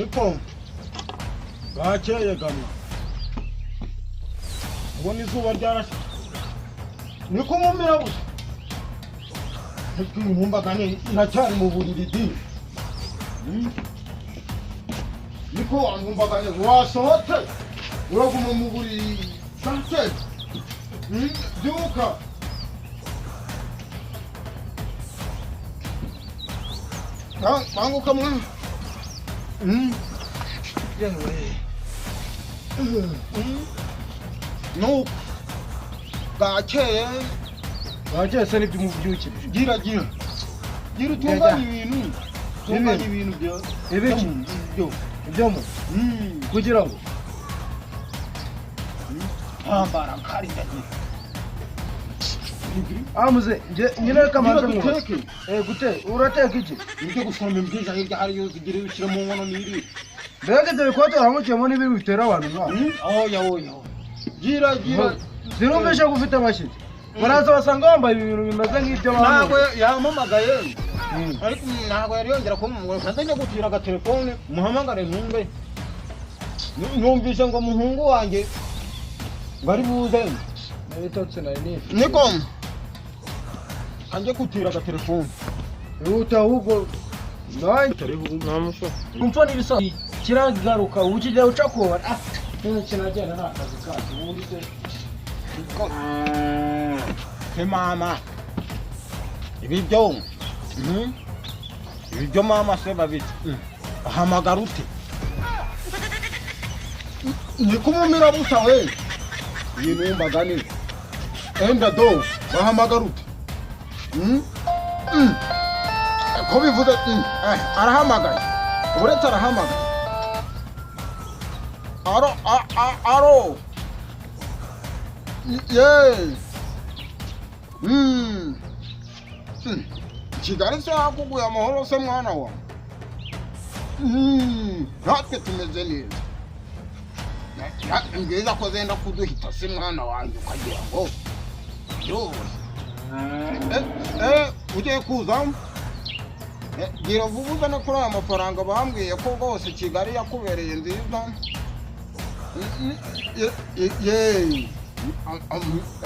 niko bwakeye gamwa ubona izuba ryarashe niko mumira busa nkumbagane iracyari mu buriri di niko nkumbagane wasohotse uraguma mu buriri sante byuka banguka mwana no bwakeye se nibyo umubyukire gira utunganya ibintu byo ibiki byo mu kugira ngo ambara kari ndagiye amuze nyine kamanze mu gute urateka iki nibyo gusoma imbyiza hirya hari yo zigira bishira mu nkono niri mbega dore ko turamucyemo nibi bitera abantu oya gira zirumvisha gufite amashyi baraza basanga wambaye ibintu bimaze nk'ibyo abantu ntabwo yamamagaye ariko ntabwo yari yongera kumubwira nzajya gutira agatelefone muhamagare ntumbe numvise ngo muhungu wanjye bari buze nitotse nari niko anje gutira agatelefone uta ahubwo namusho umfa n'ibisa kiragaruka ukijya ucakora none kinajyana n'akazi kacu ubundi se ke mama ibyo mama se babiti ahamagara ute nikumumira busa we yinumbagane enda do bahamagara ute ko bivuze arahamagaye uretse arahamagaye aro Kigali se hakuguye amahoro se mwana wa natwe tumeze neza ngeza ko zenda kuduhita se mwana wanjye ukagira ngo ugiye kuza gira vuba uzane kuri aya mafaranga bambwiye ko rwose Kigali yakubereye nziza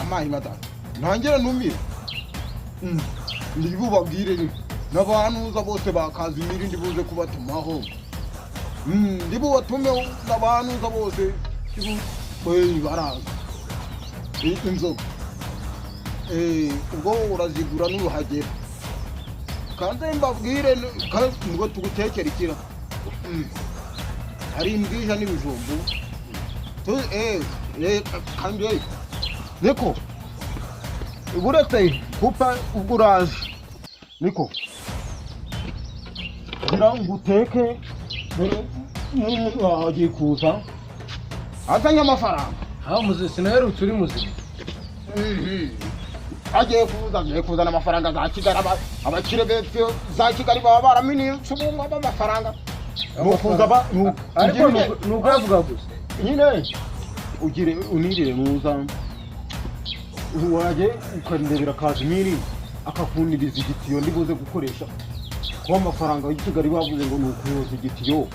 amayi madame ntangire numire ndibubabwire n'abantuza bose bakaza imirindi buze kubatumaho ndibubatume n'abantuza bose baraza inzoga ubwo urazigura n'uruhagera kandi mbabwire ngo tugutekere ikira hari imbwija n'ibijumbu kandi niko uretse kupa ubwo uraje niko ngira ngo uteke agiye kuza azanye amafaranga muze sinaherutse uri muzima agiye kuzana amafaranga za Kigali abakire b'epfo za Kigali baba baraminiye subunga b'amafaranga nukuza ariko nukavuga gusa nyine ugire unirire nuza waje ukandebera Kazimiri akakundiriza igitiyo ndibuze gukoresha kwa amafaranga y'Kigali bavuze ngo nukuyoza igitiyo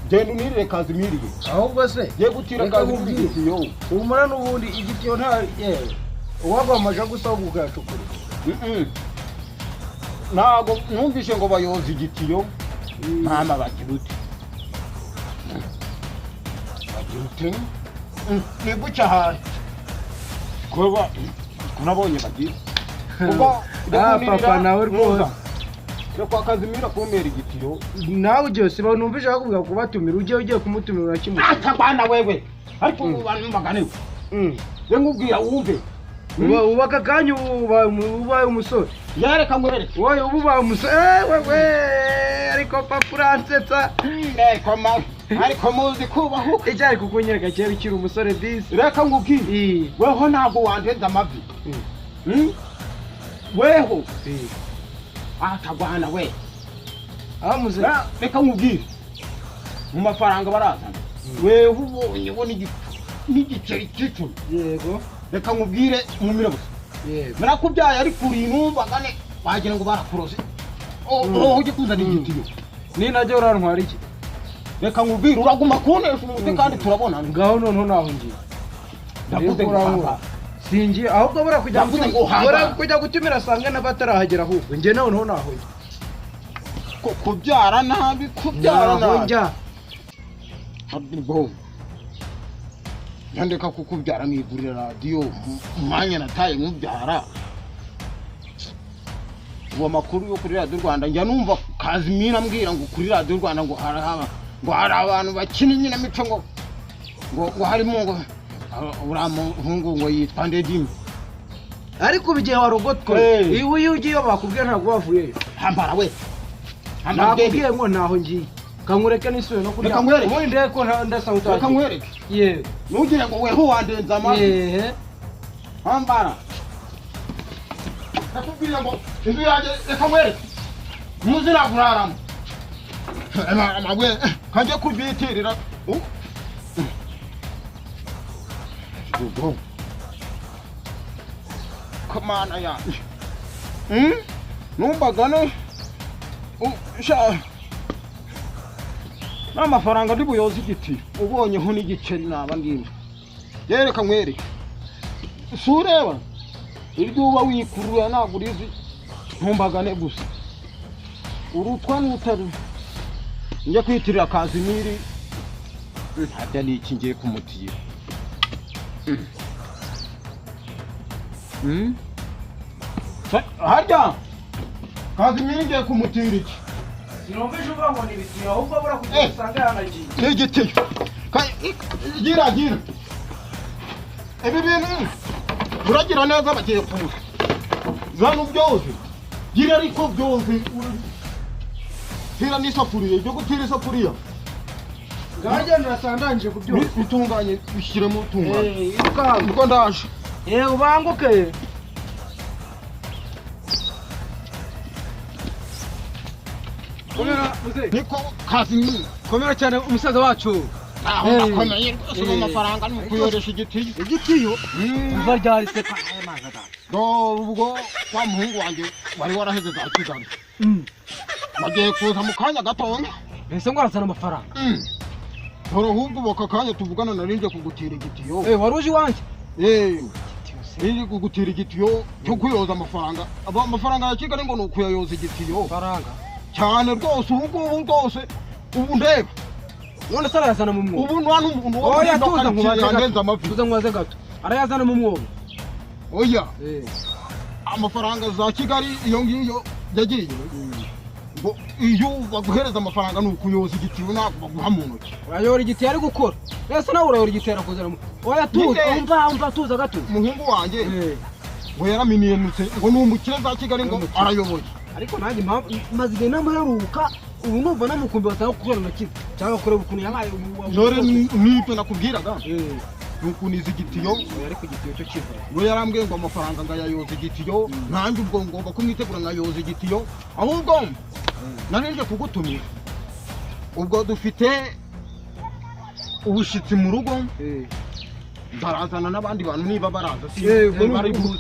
genda unirire Kazimiri ahubwo se ye gutira Kazimiri igitiyo umara n'ubundi igitiyo nta uwagwa amaje gusaba gukashukura ntago numvishe ngo bayoza igitiyo mama bagirute niguca hayi kuba kunabonye bagira papa nawe rwose kwa Kazimira kumera igitiyo nawe byose banumvishe bakubwira kubatumira ugiye kumutumira urakimutse atabana wewe ariko abantu magane we ngubwira wumve ubaka kanyu ubaye umusore yareka ngwerere wowe ubaye umusore wewe ariko papa uransetsa ariko muzi kubaho icyari kukunyereka cyari kiri umusore disi reka ngubwire weho ntabwo wandenda amavi weho atagwana we amuze reka ngubwire mu mafaranga barazana weho ubonye ubona n'igiceri cy'icumi yego reka ngubwire mu mirabusa yego narakubyaye ari kuri intumba gane bagira ngo barakuroze ujye kuzana igitiyo ni najye urantwara iki reka nkubwire uraguma kunesha umutwe kandi turabonana ngaho noneho naho ngiye ndavuze ngo singiye ahubwo bura Ndavuze kujya gutumira asanga n'abatarahagera ahubwo njye noneho naho kubyara nabi njya habwo yandeka kukubyara mwigurira radiyo umwanya nataye nkubyara uwo makuru yo kuri radiyo Rwanda njya numva Kazimira ambwira ngo kuri radiyo Rwanda ngo hari abantu bakina inkinamico ngo harimo ngo uriya muhungu ngo yitwa Ndedimi ariko bigiye warogotwa iwe iyo ugiye bakubwiye ntabwo wavuyeyo hambara we nakubwiye ngo naho ngiye kamureke n'isuri no kurya ubundi ndeye ko ndasa utaje reka nkwereke yewe ntugire ngo weho wandenza amazi hambara nakubwiye ngo inzu yanjye reka nkwereke ntuzira kuraramo amagwe kanjye kubyitirira kamana yanjye numbagane n'amafaranga ndi buyoze igiti ubonyeho n'igiceri naba ngimba yereka nkwereke sureba iryo uba wikurura ntabwo urizi ntumbagane gusa urutwa n'utari njya kwitirira Kazimiri harya ni iki ngiye kumutira harya Kazimiri ngiye kumutira iki sinumvise uvuga ngo n'ibiti ahubwo bura kujya usanga yanagiye n'igiti gira ibi bintu uragira neza bagiye kuza zano byose gira ariko byose tira n'isafuriya ibyo gutira isafuriya ngajya ndasandanje kubyose bitunganye bishyiremo utunganye irukanka niko ndaje ubanguke niko Kazimiri komera cyane umusaza wacu aho akomeye rwose n'amafaranga ni kuyoresha igitiyo umva ryarise kwa mazaga ubwo wa muhungu wanjye wari waraheze za Kigali bagiye kuza mu kanya gatoya ese ngo arazana amafaranga dore ahubwo boka kanya tuvugana narinje kugutira igitiyo wari uje iwanjye iri kugutira igitiyo cyo kuyoza amafaranga amafaranga ya Kigali ngo ni ukuyayoza igitiyo faranga cyane rwose ubu rwose ubu ndeba none se arayazana mu mwobo ubu nta n'umuntu oya tuza nkubaze gato arayazana mu mwobo oya amafaranga za Kigali iyo ngiyo yagiye ngo iyo baguhereza amafaranga ni ukuyoza igitiyo ntabwo baguha mu ntoki urayora igitiyo ari gukora ese nawe urayora igitiyo arakuzana oya tuza umva tuza gato umuhungu wanjye ngo yaraminiyemutse ngo ni umukire za Kigali ngo arayoboye ariko nanjye maze igihe n'amaheruka ubu numva namukumbi batanga gukorana na kimwe cyangwa kureba ukuntu yabaye nore n'ibyo nakubwiraga nukuntu izi igitiyo ariko igitiyo cyo kiva we yarambwiye ngo amafaranga ngayayoza igitiyo nanjye ubwo ngomba kumwitegura ngayoza igitiyo ahubwo narinje kugutumira ubwo dufite ubushitsi mu rugo barazana n'abandi bantu niba baraza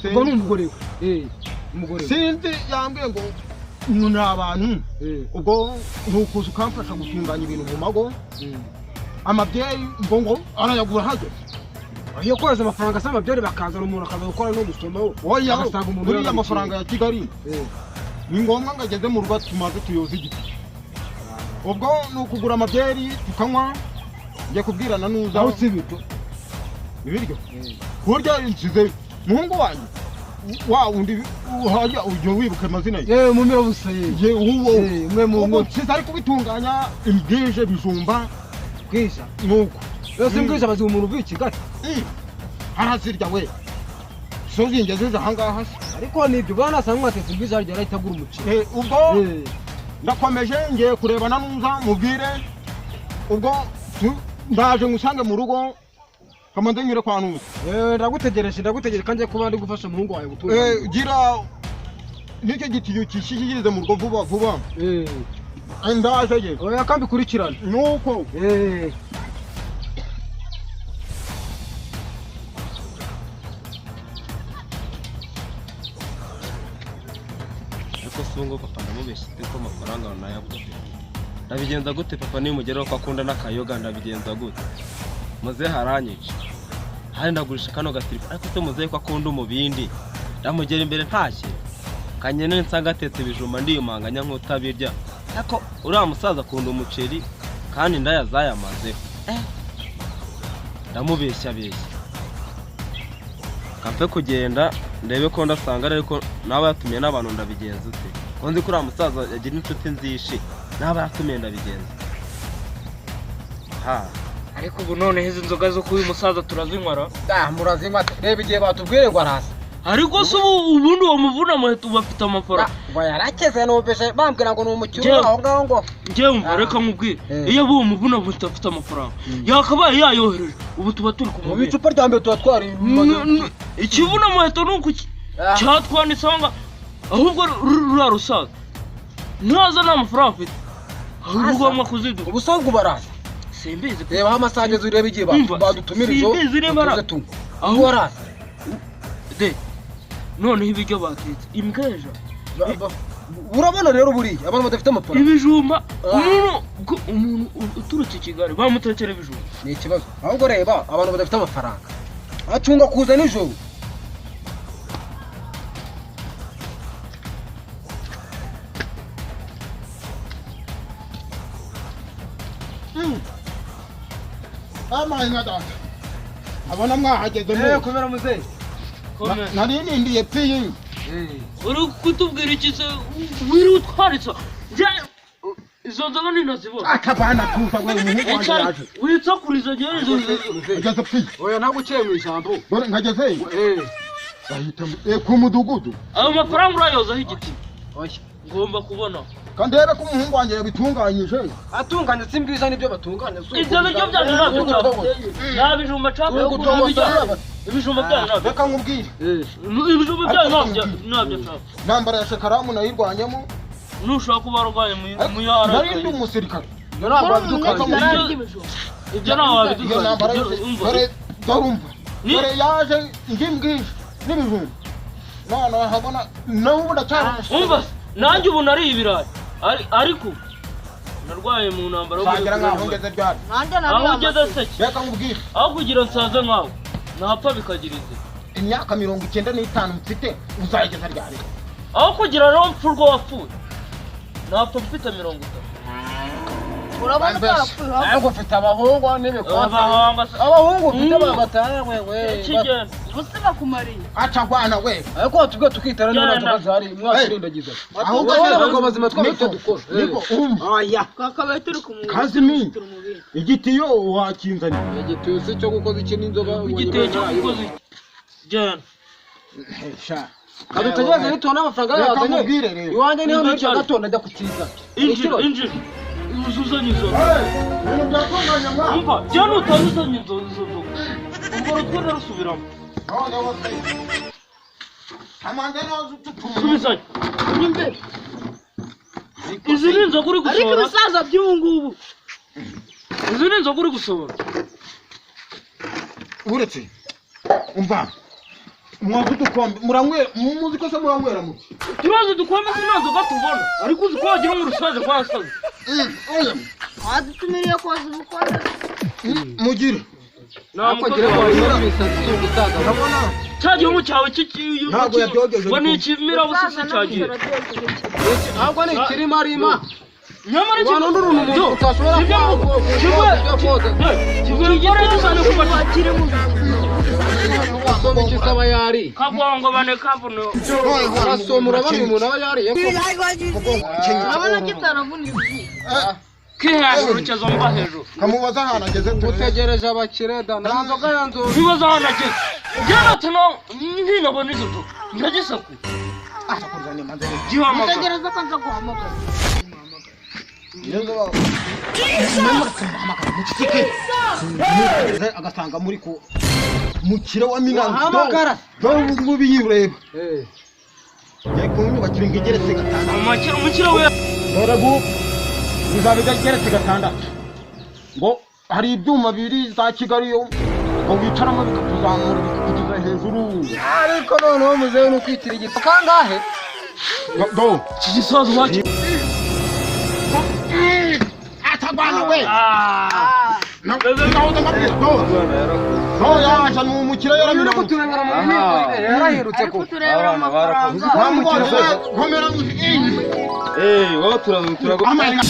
ubwo ni umugore we sinzi yambwiye ngo ni abantu ubwo ntukuza ukamfasha gutunganya ibintu mu mago amabyeyi ngo arayagura hageze iyo kohereza amafaranga asaba amabyeyi bakazana umuntu akaza gukora no gusomaho oya buriya amafaranga ya Kigali ni ngombwa ngo ageze mu rugo tumaze tuyoze igiti ubwo ni ukugura amabyeyi tukanywa njye kubwirana nuza aho sibito ibiryo kurya insize muhungu wanjye wa undi hajya ujye wibuka amazina ye mu miro busaye mwe mu siza ari kubitunganya imbije bijumba bwisha nuko yose mbwisha bazi umuntu uvuye Kigali harazirya we so zingeze ahangaha ariko nibyo bwana asanga mwatetse mbwisha harya arahitagura umuceri ubwo ndakomeje ngiye kurebana nuza mubwire ubwo ndaje ngusange mu rugo kamanze nyure kwa nuza ndagutegereje kandi kuba ndi gufasha umuhungu wawe gutura gira nicyo gitiyo kishishirize mu rugo vuba ndaje ye oya kambi kurikirana nuko ariko sungo papa ndamubeshye ko amafaranga nayabuze ndabigenza gute papa nimugeraho ko akunda n'akayoga ndabigenza gute muze haranyica hari ndagurisha kano gatirifone ariko se muze ko akunda umubindi ndamugera imbere ntashye kanyene nsanga atetse ibijumba ndiyumanganya nk'utabirya ariko uriya musaza akunda umuceri kandi ndayazayamazeho ndamubeshya kapfe kugenda ndebe ko ndasanga ariko nawe yatumiye n'abantu ndabigenza ute ko nzi ko uriya musaza yagira inshuti nzishe nawe yatumiye ndabigenza ariko ubu none izi nzoga zo kuba uyu musaza turazinywara murazinywa reba igihe batubwiye ngo arasa ariko se ubundi uwo muvuna muheto bafite amafaranga ngo yarakeze numvise bambwira ngo ni umukino aho ngaho ngo njyewe umva reka nkubwire iyo abo muvuna muheto afite amafaranga yakabaye yayohereje ubu tuba turi mu bicupa rya mbere tuba twari ikivuna muheto ni uku cyatwanditseho ngo ahubwo ruriya rusaza ntaza nta mafaranga afite ahubwo ugomba kuziduka ubusanzwe baraza simbizi reba aho amasaha ageze urebe igihe badutumirije tuze tunywa aho waraza de noneho ibiryo batetse imbweja urabona rero buriya abantu badafite amafaranga ibijumba umuntu uturutse i Kigali bamutekera ibijumba ni ikibazo ahubwo reba abantu badafite amafaranga acunga kuza nijoro amaye nka data abona mwahageze mu komera muzehe narindiye piyi uri kutubwira iki se wiri utwaritsa izo nzoga ninazibona akabana tuza we umuhungu wanjye yaje witsakuriza ngezo ageze piyi oya ntabwo uciye mu ijambo dore nkageze bahita ku mudugudu ayo mafaranga urayozaho igiti ngomba kubona kandi rebe ko umuhungu wanjye yabitunganyije atunganya simbwiza nibyo batunganya ibyo biryo byanyu nabyo nta bijumba cyavuye ku ibijumba byanyu nabyo reka nkubwire ibijumba byanyu nabyo ntambara ya shekaramu nayirwanyemo nushaka kuba warwaye mu yara nari ndi umusirikare ntabwo wabidukanye ibyo ntabwo wabidukanye dore umva dore yaje ngimbwije n'ibijumba none habona nawe ubu ndacyari umva nanjye ubu nari ibirayi ariko narwaye mu ntambara wagira nkaho ngeze ryari aho ugeze seke reka nkubwire aho kugira nsaze nkawe ntapfa bikagira inzira imyaka 95 mfite uzayigeza ryari aho kugira rero mpfu urwo wapfuye ntapfa mfite 30 urabona byarapfuye ahubwo ufite abahungu n'ibikota abahungu ufite babatana wewe kigenda ubusaba kumariye aca gwana we ariko tubwe tukitara n'abantu bazari mwasirindagiza ahubwo nabo bazima twabite dukora niko aya kakabaye turi kumwe kazimi igitiyo wakinzanye igitiyo se cyo gukoza iki n'inzoga igitiyo cyo gukoza genda sha kadutegereze nitona amafaranga yazanye iwanjye niho n'icyo gatonda ajya kukiza injira uzuzanye izo umva jyana utazuzanye izo nzoga ubwo rutwenda rusubiramo subizanye imbere izi ni inzoga uri gusohora ariko ibisaza by'ubu ngubu izi ni inzoga uri gusohora uretse umva mwavu dukombe muranywera muzi ko se muranywera muke turazi dukombe sinazo gatubona ariko uzi ko wagira ngo urusaze kwasaze oya wadutumiriye koza ubukonde mugire namugira ko yera bisazi cyo gutaga urabona cyagiye mu cyawe kikiyo ntabwo yabyogeje ngo ni ikimira busisi cyagiye ahubwo ni ikirimarima nyamara abantu n'umuntu utashobora kigere dusane kuba wakire mu wasoma ikisaba yari kabongo bane kabuno urasomura bari umuntu aba yari abona kitaravunitse kihejuru cyazo mba hejuru kamubaza ahantu ageze utegereje abakireda ntanzoga yanzo bibaza ahantu ageze jyana tuno ntinabona izo nzoga ndagisaku asakurzanye manzere gihamagara utegereza ko nza guhamagara agasanga muri ko mukire wa minanga ngo biyureba yego nyubakira ngegeretse gatandatu umukire we dore bizabiga geretse gatandatu ngo hari ibyuma biri za Kigali yo ngo wicaramo bikakuzamura bikakugeza hejuru ariko noneho muzehe no kwitira igiti kangahe do iki gisaza wacu Rwanda we nahoze mbabwira no yaje mu mukira yaramiramutse turebera mu nkiko yarahirutse ko turebera amafaranga nkomera wowe turago amayenga